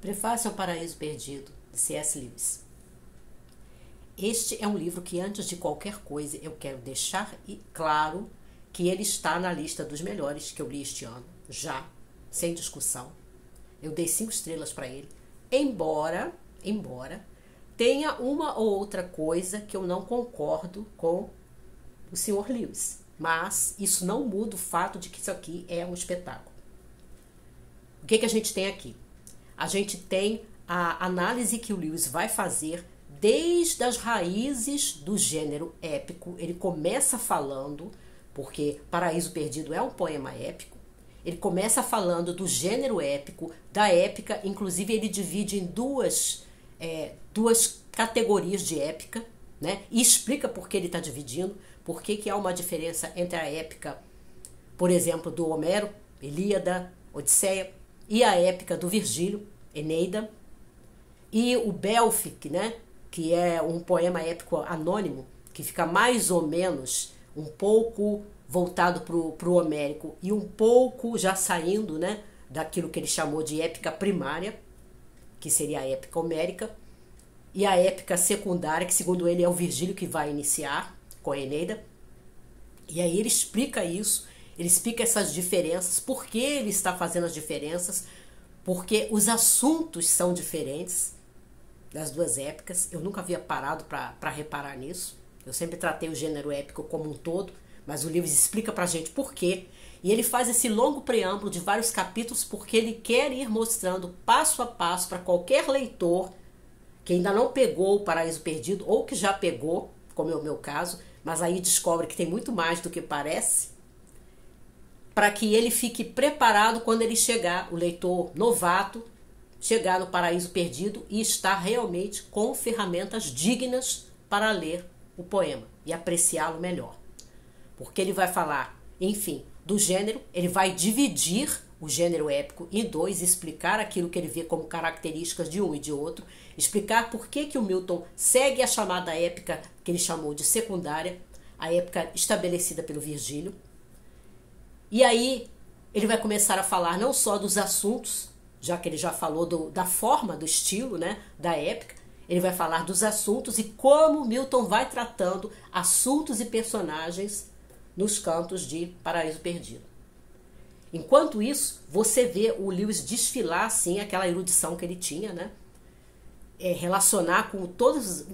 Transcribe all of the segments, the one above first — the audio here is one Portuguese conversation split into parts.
Prefácio ao Paraíso Perdido, de C.S. Lewis. Este é um livro que, antes de qualquer coisa, eu quero deixar claro que ele está na lista dos melhores que eu li este ano, já, sem discussão. Eu dei 5 estrelas para ele, embora tenha uma ou outra coisa que eu não concordo com o Sr. Lewis. Mas isso não muda o fato de que isso aqui é um espetáculo. O que a gente tem aqui? A gente tem a análise que o Lewis vai fazer desde as raízes do gênero épico. Ele começa falando, porque Paraíso Perdido é um poema épico, ele começa falando do gênero épico, da épica, inclusive ele divide em duas categorias de épica, né? E explica por que ele está dividindo, por que há uma diferença entre a épica, por exemplo, do Homero, Ilíada, Odisseia, e a épica do Virgílio, Eneida, e o Bélfic, né? Que é um poema épico anônimo, que fica mais ou menos um pouco voltado para o homérico e um pouco já saindo, né, daquilo que ele chamou de épica primária, que seria a épica homérica, e a épica secundária, que segundo ele é o Virgílio que vai iniciar com a Eneida. E aí ele explica isso, ele explica essas diferenças, por que ele está fazendo as diferenças, porque os assuntos são diferentes das duas épicas. Eu nunca havia parado para reparar nisso. Eu sempre tratei o gênero épico como um todo, mas o Lewis explica pra gente por quê. E ele faz esse longo preâmbulo de vários capítulos porque ele quer ir mostrando passo a passo para qualquer leitor que ainda não pegou o Paraíso Perdido ou que já pegou, como é o meu caso, mas aí descobre que tem muito mais do que parece, para que ele fique preparado quando ele chegar, o leitor novato, chegar no Paraíso Perdido e estar realmente com ferramentas dignas para ler o poema e apreciá-lo melhor. Porque ele vai falar, enfim, do gênero, ele vai dividir o gênero épico em dois, explicar aquilo que ele vê como características de um e de outro, explicar por que o Milton segue a chamada épica que ele chamou de secundária, a épica estabelecida pelo Virgílio. E aí ele vai começar a falar não só dos assuntos, já que ele já falou da forma, do estilo, né, da épica, ele vai falar dos assuntos e como Milton vai tratando assuntos e personagens nos cantos de Paraíso Perdido. Enquanto isso, você vê o Lewis desfilar assim aquela erudição que ele tinha, né? Relacionar com todos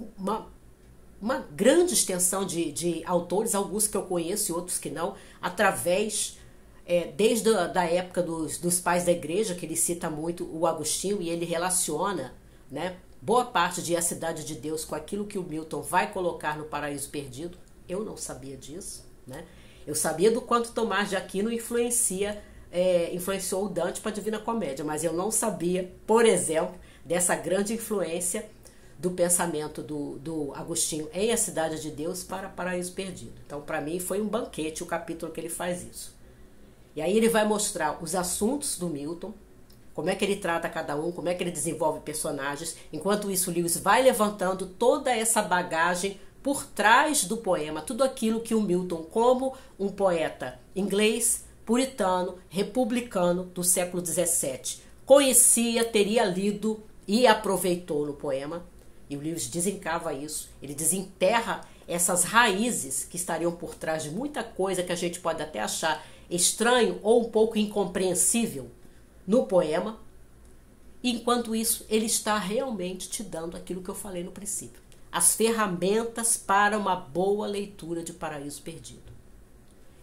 uma grande extensão de autores, alguns que eu conheço e outros que não, através, desde da época dos pais da igreja, que ele cita muito o Agostinho, e ele relaciona, né, boa parte de A Cidade de Deus com aquilo que o Milton vai colocar no Paraíso Perdido. Eu não sabia disso, né? Eu sabia do quanto Tomás de Aquino influenciou o Dante para a Divina Comédia, mas eu não sabia, por exemplo, dessa grande influência do pensamento do Agostinho em A Cidade de Deus para Paraíso Perdido. Então, para mim, foi um banquete o capítulo que ele faz isso. E aí ele vai mostrar os assuntos do Milton, como é que ele trata cada um, como é que ele desenvolve personagens. Enquanto isso, o Lewis vai levantando toda essa bagagem por trás do poema, tudo aquilo que o Milton, como um poeta inglês, puritano, republicano do século XVII, conhecia, teria lido e aproveitou no poema. E o Lewis desencava isso, ele desenterra essas raízes que estariam por trás de muita coisa que a gente pode até achar estranho ou um pouco incompreensível no poema. E enquanto isso, ele está realmente te dando aquilo que eu falei no princípio, as ferramentas para uma boa leitura de Paraíso Perdido.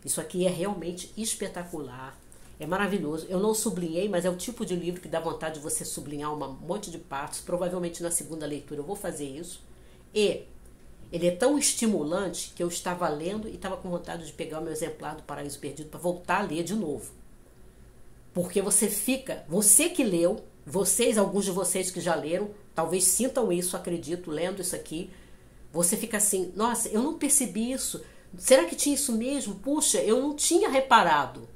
Isso aqui é realmente espetacular, é maravilhoso. Eu não sublinhei, mas é o tipo de livro que dá vontade de você sublinhar um monte de partes. Provavelmente na segunda leitura eu vou fazer isso. E ele é tão estimulante que eu estava lendo e estava com vontade de pegar o meu exemplar do Paraíso Perdido para voltar a ler de novo. Porque você que leu, alguns de vocês que já leram, talvez sintam isso, acredito, lendo isso aqui. Você fica assim, nossa, eu não percebi isso. Será que tinha isso mesmo? Puxa, eu não tinha reparado.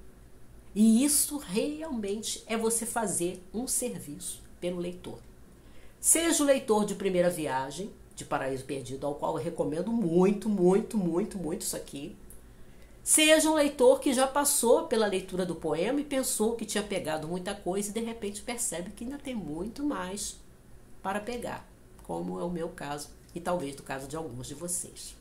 E isso realmente é você fazer um serviço pelo leitor. Seja o leitor de primeira viagem, de Paraíso Perdido, ao qual eu recomendo muito, muito, muito, muito isso aqui. Seja um leitor que já passou pela leitura do poema e pensou que tinha pegado muita coisa e de repente percebe que ainda tem muito mais para pegar, como é o meu caso e talvez do caso de alguns de vocês.